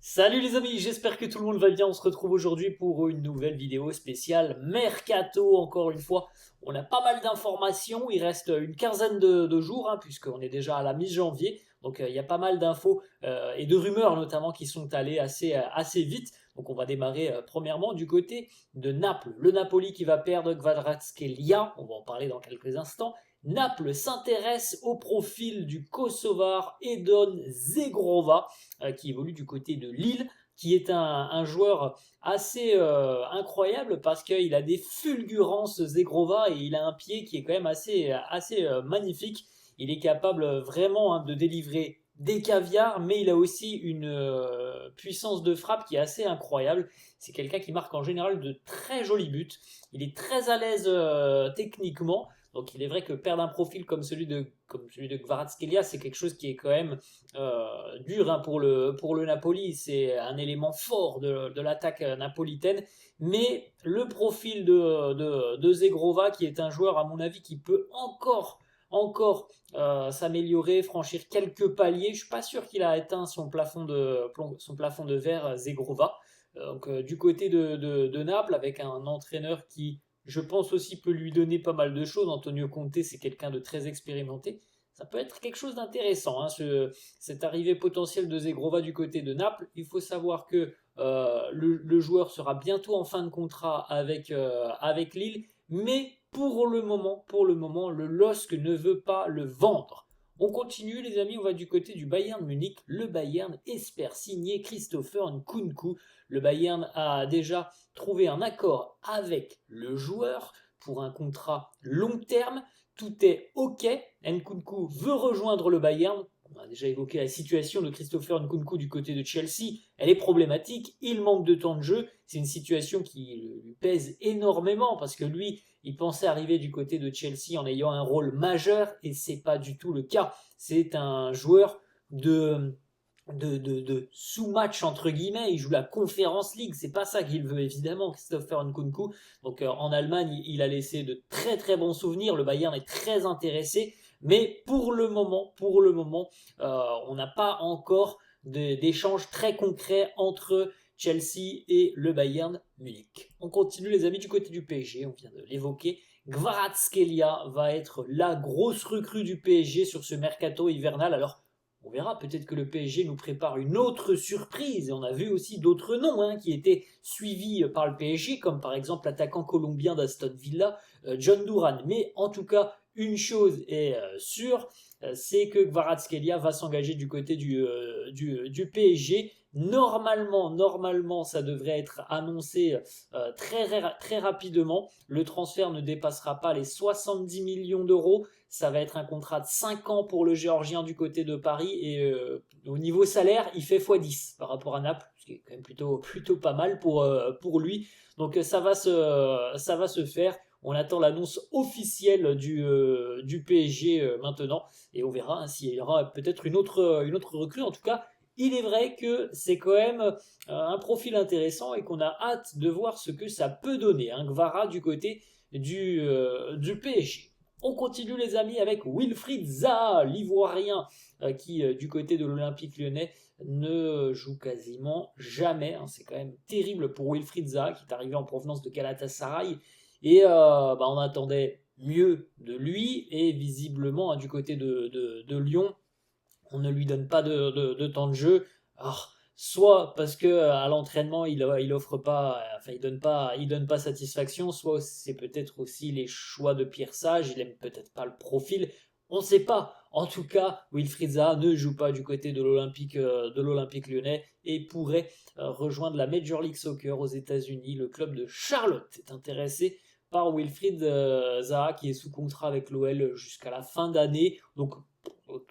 Salut les amis, j'espère que tout le monde va bien. On se retrouve aujourd'hui pour une nouvelle vidéo spéciale Mercato. Encore une fois, on a pas mal d'informations. Il reste une quinzaine de jours, puisqu'on est déjà à la mi-janvier. Donc il y a pas mal d'infos et de rumeurs notamment qui sont allées assez vite. Donc on va démarrer premièrement du côté de Naples. Le Napoli qui va perdre Kvaratskhelia, on va en parler dans quelques instants. Naples s'intéresse au profil du Kosovar Edon Zegrova qui évolue du côté de Lille, qui est un joueur assez incroyable parce qu'il a des fulgurances Zegrova et il a un pied qui est quand même assez magnifique. Il est capable vraiment de délivrer des caviars, mais il a aussi une puissance de frappe qui est assez incroyable. C'est quelqu'un qui marque en général de très jolis buts. Il est très à l'aise techniquement. Donc il est vrai que perdre un profil comme celui de Kvaratskhelia, c'est quelque chose qui est quand même dur pour le Napoli. C'est un élément fort de l'attaque napolitaine. Mais le profil de Zegrova, qui est un joueur, à mon avis, qui peut encore s'améliorer, franchir quelques paliers. Je ne suis pas sûr qu'il a atteint son plafond de verre, Zegrova. Donc, du côté de Naples, avec un entraîneur qui, je pense aussi, peut lui donner pas mal de choses. Antonio Conte, c'est quelqu'un de très expérimenté. Ça peut être quelque chose d'intéressant, cette arrivée potentielle de Zegrova du côté de Naples. Il faut savoir que le joueur sera bientôt en fin de contrat avec Lille, mais pour le moment, le LOSC ne veut pas le vendre. On continue les amis, on va du côté du Bayern Munich. Le Bayern espère signer Christopher Nkunku. Le Bayern a déjà trouvé un accord avec le joueur pour un contrat long terme. Tout est OK. Nkunku veut rejoindre le Bayern. On a déjà évoqué la situation de Christopher Nkunku du côté de Chelsea. Elle est problématique. Il manque de temps de jeu. C'est une situation qui lui pèse énormément parce que lui, il pensait arriver du côté de Chelsea en ayant un rôle majeur et c'est pas du tout le cas. C'est un joueur de sous-match entre guillemets, il joue la Conference League, c'est pas ça qu'il veut évidemment Christopher Nkunku. Donc en Allemagne, il a laissé de très très bons souvenirs, le Bayern est très intéressé, mais pour le moment, on n'a pas encore d'échanges très concrets entre Chelsea et le Bayern Munich. On continue les amis du côté du PSG, on vient de l'évoquer. Kvaratskhelia va être la grosse recrue du PSG sur ce mercato hivernal. Alors on verra, peut-être que le PSG nous prépare une autre surprise. Et on a vu aussi d'autres noms qui étaient suivis par le PSG, comme par exemple l'attaquant colombien d'Aston Villa, John Duran. Mais en tout cas, une chose est sûre, c'est que Kvaratskhelia va s'engager du côté du PSG. Normalement, ça devrait être annoncé très rapidement. Le transfert ne dépassera pas les 70 millions d'euros. Ça va être un contrat de 5 ans pour le Géorgien du côté de Paris. Et au niveau salaire, il fait x10 par rapport à Naples, ce qui est quand même plutôt pas mal pour lui. Donc ça va se faire. On attend l'annonce officielle du PSG maintenant. Et on verra s'il y aura peut-être une autre recrue. En tout cas, il est vrai que c'est quand même un profil intéressant et qu'on a hâte de voir ce que ça peut donner. Gvara du côté du PSG. On continue les amis avec Wilfried Zaha, l'Ivoirien, qui du côté de l'Olympique lyonnais ne joue quasiment jamais. C'est quand même terrible pour Wilfried Zaha qui est arrivé en provenance de Galatasaray. Et on attendait mieux de lui et visiblement du côté de Lyon, on ne lui donne pas de temps de jeu. Alors, soit parce que à l'entraînement il offre pas, enfin il donne pas satisfaction, soit c'est peut-être aussi les choix de Pierre Sage, il aime peut-être pas le profil, on ne sait pas. En tout cas, Wilfried Zaha ne joue pas du côté de l'Olympique lyonnais et pourrait rejoindre la Major League Soccer aux États-Unis. Le club de Charlotte est intéressé par Wilfried Zaha qui est sous contrat avec l'OL jusqu'à la fin d'année. Donc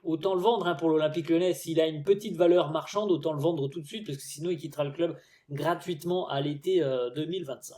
autant le vendre pour l'Olympique Lyonnais. S'il a une petite valeur marchande, autant le vendre tout de suite parce que sinon il quittera le club gratuitement à l'été 2025.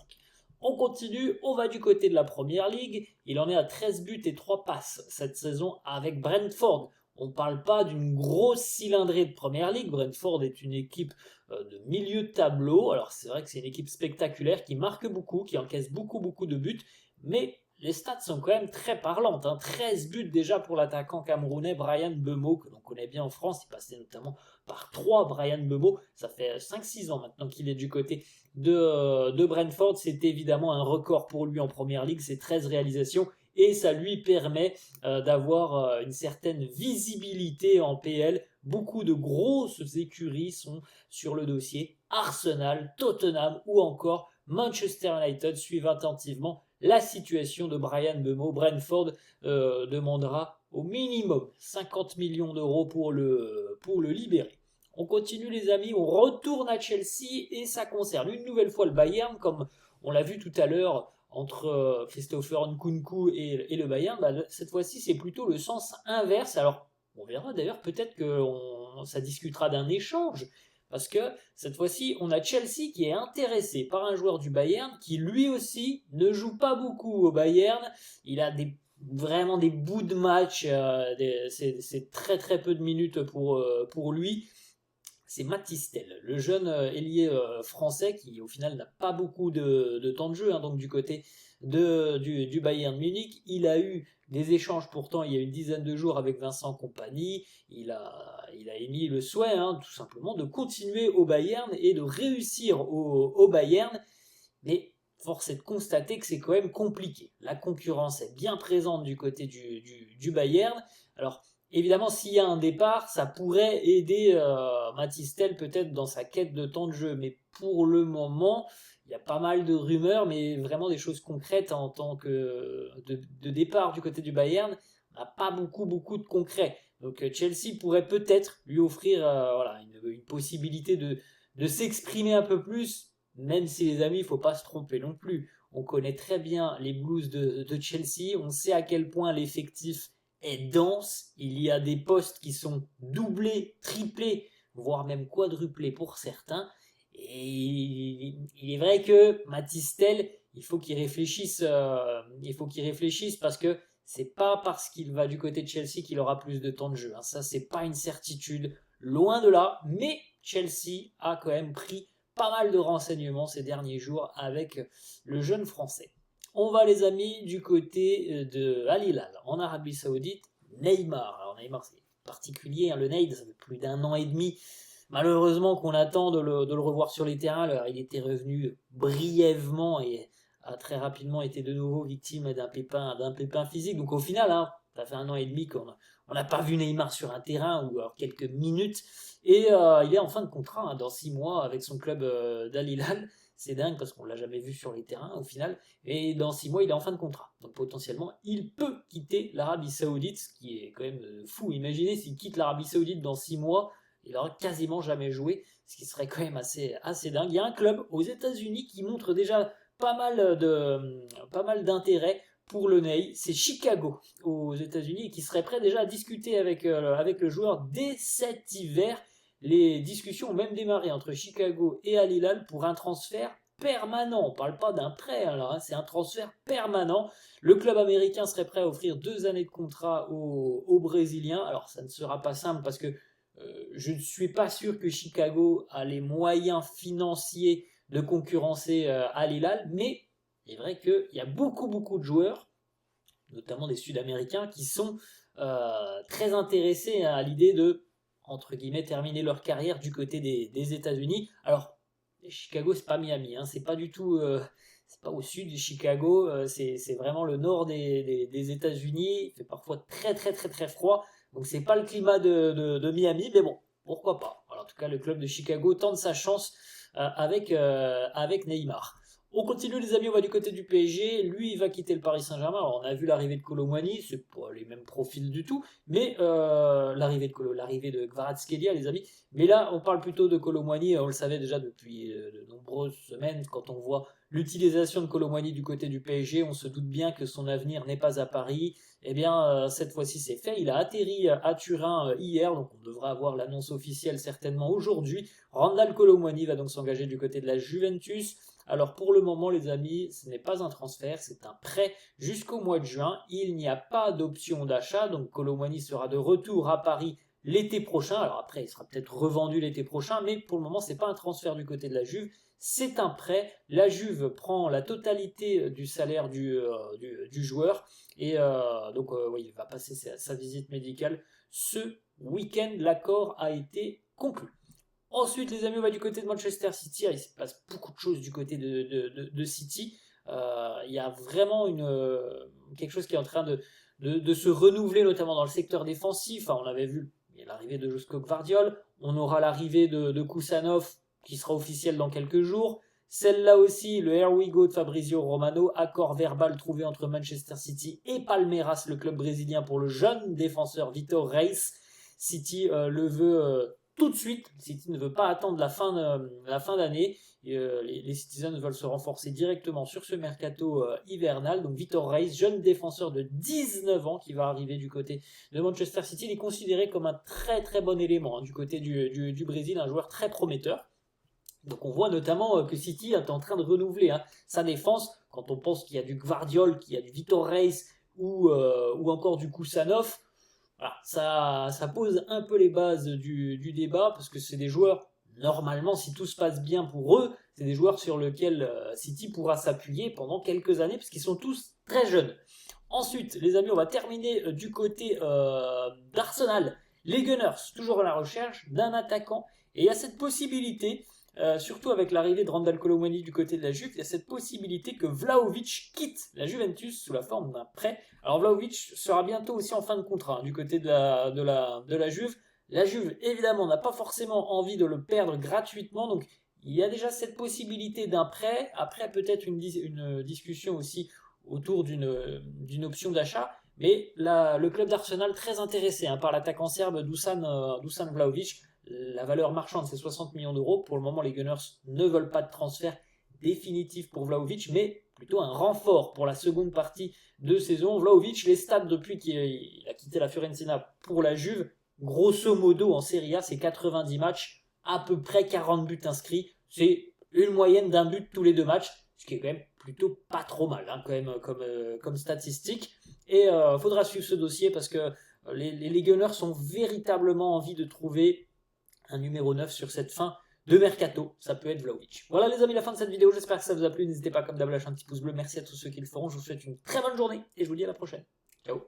On continue, on va du côté de la Première Ligue. Il en est à 13 buts et 3 passes cette saison avec Brentford. On ne parle pas d'une grosse cylindrée de Première Ligue. Brentford est une équipe de milieu de tableau. Alors c'est vrai que c'est une équipe spectaculaire qui marque beaucoup, qui encaisse beaucoup de buts, mais les stats sont quand même très parlantes. 13 buts déjà pour l'attaquant camerounais Brian Bemo, que l'on connaît bien en France. Il passait notamment par 3 Bryan Mbeumo. Ça fait 5-6 ans maintenant qu'il est du côté de Brentford. C'est évidemment un record pour lui en première ligue, c'est 13 réalisations. Et ça lui permet d'avoir une certaine visibilité en PL. Beaucoup de grosses écuries sont sur le dossier. Arsenal, Tottenham ou encore Manchester United suivent attentivement la situation de Bryan Mbeumo. Brentford demandera au minimum 50 millions d'euros pour le libérer. On continue les amis, on retourne à Chelsea et ça concerne une nouvelle fois le Bayern, comme on l'a vu tout à l'heure entre Christopher Nkunku et le Bayern. Cette fois-ci c'est plutôt le sens inverse. Alors on verra d'ailleurs, peut-être que ça discutera d'un échange, parce que cette fois-ci, on a Chelsea qui est intéressé par un joueur du Bayern qui lui aussi ne joue pas beaucoup au Bayern. Il a vraiment des bouts de match, c'est très très peu de minutes pour lui. C'est Matistel, le jeune ailier français qui au final n'a pas beaucoup de temps de jeu, hein, donc du côté du Bayern Munich. Il a eu des échanges pourtant il y a une dizaine de jours avec Vincent Kompany. Il a émis le souhait, hein, tout simplement, de continuer au Bayern et de réussir au Bayern. Mais force est de constater que c'est quand même compliqué. La concurrence est bien présente du côté du Bayern. Alors, évidemment, s'il y a un départ, ça pourrait aider Matistel peut-être dans sa quête de temps de jeu. Mais pour le moment, il y a pas mal de rumeurs, mais vraiment des choses concrètes en tant que de départ du côté du Bayern. On n'a pas beaucoup de concret. Donc Chelsea pourrait peut-être lui offrir voilà, une possibilité de s'exprimer un peu plus, même si les amis, il ne faut pas se tromper non plus. On connaît très bien les Blues de Chelsea, on sait à quel point l'effectif est dense, il y a des postes qui sont doublés, triplés, voire même quadruplés pour certains. Et il est vrai que Matistel, il faut qu'il réfléchisse parce que c'est pas parce qu'il va du côté de Chelsea qu'il aura plus de temps de jeu. Hein. Ça, c'est pas une certitude, loin de là. Mais Chelsea a quand même pris pas mal de renseignements ces derniers jours avec le jeune français. On va les amis du côté de Al Hilal en Arabie Saoudite. Neymar. Alors Neymar c'est particulier, hein, le Neymar ça fait plus d'un an et demi malheureusement qu'on attend de le revoir sur les terrains. Alors, il était revenu brièvement et a très rapidement été de nouveau victime d'un pépin physique. Donc au final, hein, ça fait un an et demi qu'on n'a pas vu Neymar sur un terrain ou alors quelques minutes. Et il est en fin de contrat hein, dans 6 mois avec son club d'Al Hilal. C'est dingue parce qu'on l'a jamais vu sur les terrains au final. Et dans 6 mois, il est en fin de contrat. Donc potentiellement, il peut quitter l'Arabie Saoudite, ce qui est quand même fou. Imaginez s'il quitte l'Arabie Saoudite dans 6 mois, il n'aura quasiment jamais joué, ce qui serait quand même assez dingue. Il y a un club aux États-Unis qui montre déjà pas mal d'intérêt pour le Ney, c'est Chicago aux États-Unis, qui serait prêt déjà à discuter avec le joueur dès cet hiver. Les discussions ont même démarré entre Chicago et Al Hilal pour un transfert permanent. On ne parle pas d'un prêt, alors, hein, c'est un transfert permanent. Le club américain serait prêt à offrir 2 années de contrat aux Brésiliens. Alors ça ne sera pas simple parce que je ne suis pas sûr que Chicago a les moyens financiers de concurrencer Al Hilal, mais il est vrai qu'il y a beaucoup de joueurs, notamment des Sud-Américains, qui sont très intéressés à l'idée de, entre guillemets, terminer leur carrière du côté des États-Unis. Alors, Chicago, c'est pas Miami, hein, c'est pas du tout, c'est pas au sud de Chicago, c'est vraiment le nord des États-Unis. Il fait parfois très froid, donc c'est pas le climat de Miami, mais bon, pourquoi pas. Alors, en tout cas, le club de Chicago tente sa chance avec Neymar. On continue les amis, on va du côté du PSG. Lui, il va quitter le Paris Saint-Germain. Alors, on a vu l'arrivée de Kolo Muani, c'est pas les mêmes profils du tout, mais l'arrivée de Kvaratskhelia, les amis. Mais là, on parle plutôt de Kolo Muani. On le savait déjà depuis de nombreuses semaines. Quand on voit l'utilisation de Kolo Muani du côté du PSG, on se doute bien que son avenir n'est pas à Paris. Eh bien, cette fois-ci, c'est fait. Il a atterri à Turin hier, donc on devra avoir l'annonce officielle certainement aujourd'hui. Randal Kolo Muani va donc s'engager du côté de la Juventus. Alors pour le moment les amis, ce n'est pas un transfert, c'est un prêt jusqu'au mois de juin. Il n'y a pas d'option d'achat, donc Kolo Muani sera de retour à Paris l'été prochain. Alors après, il sera peut-être revendu l'été prochain, mais pour le moment, ce n'est pas un transfert du côté de la Juve, c'est un prêt. La Juve prend la totalité du salaire du joueur et donc oui, il va passer sa visite médicale ce week-end. L'accord a été conclu. Ensuite, les amis, on va du côté de Manchester City. Il se passe beaucoup de choses du côté de City. Il y a vraiment quelque chose qui est en train de se renouveler, notamment dans le secteur défensif. On avait vu l'arrivée de Josko Gvardiol. On aura l'arrivée de Kusanov, qui sera officielle dans quelques jours. Celle-là aussi, le Here We Go de Fabrizio Romano, accord verbal trouvé entre Manchester City et Palmeiras, le club brésilien, pour le jeune défenseur Vitor Reis. City le veut tout de suite. City ne veut pas attendre la fin d'année. Les Citizens veulent se renforcer directement sur ce mercato hivernal. Donc Vitor Reis, jeune défenseur de 19 ans qui va arriver du côté de Manchester City, il est considéré comme un très très bon élément du côté du Brésil, un joueur très prometteur. Donc on voit notamment que City est en train de renouveler sa défense. Quand on pense qu'il y a du Gvardiol, qu'il y a du Vitor Reis ou encore du Kusanov, voilà, ça pose un peu les bases du débat, parce que c'est des joueurs, normalement, si tout se passe bien pour eux, c'est des joueurs sur lesquels City pourra s'appuyer pendant quelques années, parce qu'ils sont tous très jeunes. Ensuite, les amis, on va terminer du côté d'Arsenal. Les Gunners, toujours à la recherche d'un attaquant, et il y a cette possibilité, surtout avec l'arrivée de Randal Kolo Muani du côté de la Juve, il y a cette possibilité que Vlahovic quitte la Juventus sous la forme d'un prêt. Alors Vlahovic sera bientôt aussi en fin de contrat du côté de la Juve. La Juve, évidemment, n'a pas forcément envie de le perdre gratuitement, donc il y a déjà cette possibilité d'un prêt. Après, peut-être une discussion aussi autour d'une option d'achat. Mais le club d'Arsenal très intéressé par l'attaquant serbe Dusan Vlahovic. La valeur marchande, c'est 60 millions d'euros. Pour le moment, les Gunners ne veulent pas de transfert définitif pour Vlahovic, mais plutôt un renfort pour la seconde partie de saison. Vlahovic, les stats depuis qu'il a quitté la Fiorentina pour la Juve, grosso modo en Serie A, c'est 90 matchs, à peu près 40 buts inscrits. C'est une moyenne d'un but tous les 2 matchs, ce qui est quand même plutôt pas trop mal quand même, comme statistique. Et faudra suivre ce dossier, parce que les Gunners ont véritablement envie de trouver un numéro 9 sur cette fin de mercato. Ça peut être Vlahovic. Voilà les amis, la fin de cette vidéo. J'espère que ça vous a plu. N'hésitez pas comme d'hab à lâcher un petit pouce bleu. Merci à tous ceux qui le feront. Je vous souhaite une très bonne journée et je vous dis à la prochaine. Ciao.